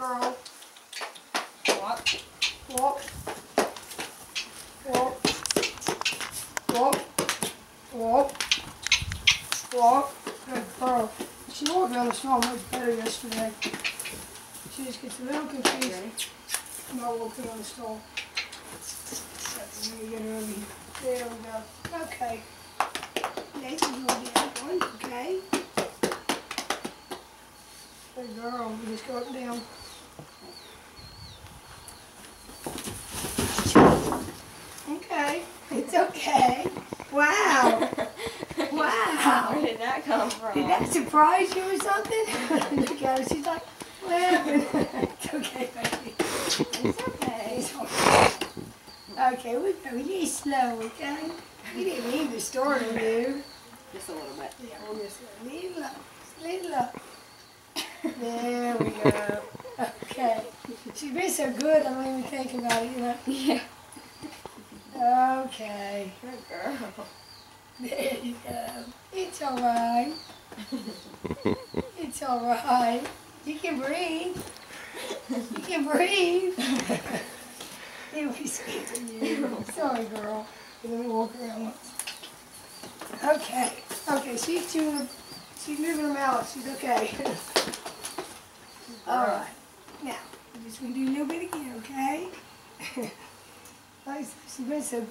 girl. Walk. Walk. Walk. Walk. Walk. Walk. Good girl. She walked down the stall much better yesterday. She just gets a little confused about walking on the stall. Let me get her over here. There we go. Okay. There you go. One. Okay. Good girl. We just go up and down. Okay. It's okay. Wow. Wow. Where did that come from? Did that surprise you or something? Look at her. She's like, what happened? It's okay, baby. It's okay. It's okay. Okay, we're going really slow, okay? We didn't mean to startle you. Just a little bit. Yeah, we'll just a little up. Little up. There we go. Okay. She's been so good, I don't even think about it, you know? Yeah. Okay. Good girl. There you go. It's all right. It's all right. You can breathe. You can breathe. It was scaring you. Sorry, girl. Let me walk around once. Okay. Okay, she's moving her mouth. She's okay. All right. Now, we're just going to do a little bit again, okay?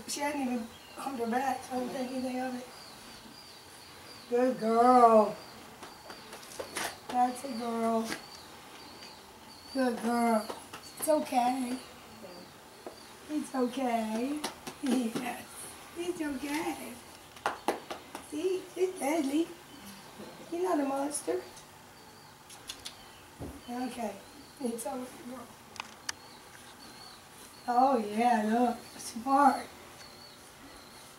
She hadn't even humped her back, so I don't think anything of it. Good girl. That's a girl. Good girl. It's okay. It's okay. Yes. It's okay. See? It's Leslie. You're not a monster. Okay. It's over, girl. Oh yeah, look. Smart.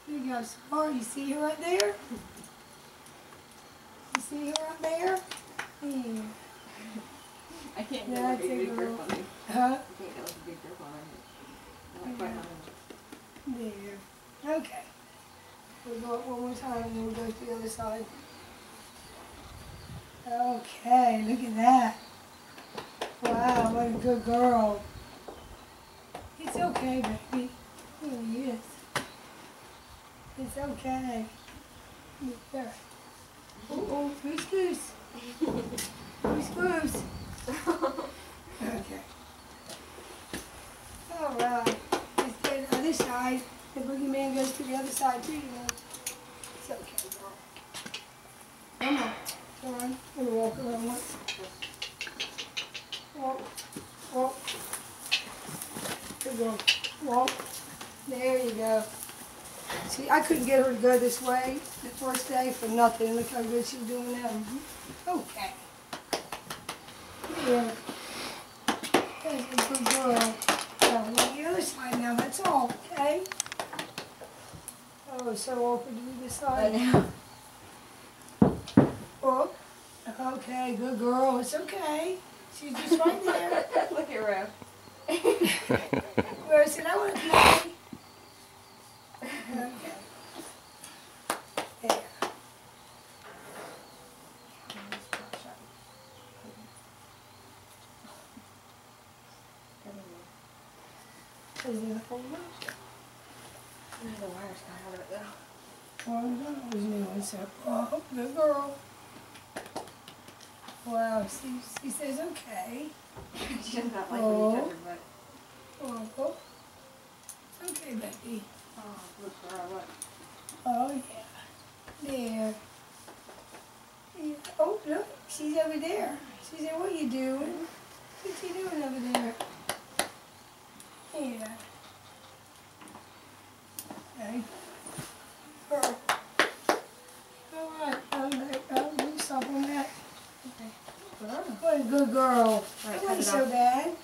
You got smart. You see her right there? You see her right there? Yeah. I can't get That's a big a grip girl. on it. Huh? I can't get a big grip on it. Not quite on it. There. Okay. We'll go up one more time and then we'll go to the other side. Okay, look at that. Wow, what a good girl. It's okay, baby. It really is. It's okay. There. Oh, goose goose. Goose goose. Okay. All right. Let's go to the other side. The boogeyman goes to the other side too, you know. It's okay, girl. Come on. Come on. We're gonna walk around once. Walk. Walk. Good girl. Walk. There you go. See, I couldn't get her to go this way the first day for nothing. Look how good she's doing now. Okay. Yeah. That's a good girl. Now, we'll go the other side now. That's all, okay? Oh, it's so awkward to do this side. now. Oh. Okay, good girl. It's okay. She's just right there. Look at Rose. Where I said, I want to play. Okay. There. Is it a whole bunch? The wire's not out of it though. Oh, no, there's new one. So, oh, good girl. Wow, she says okay. She does not like Oh. when you touch her butt. Oh, it's okay, baby. Oh, look girl, look. Oh, yeah. There. Yeah. Oh, look, she's over there. She said, what are you doing? What's you doing over there? Yeah. Okay. Girl. All right, I'll do something on that. Okay. What a good girl. Right, That cut wasn't it so off. bad.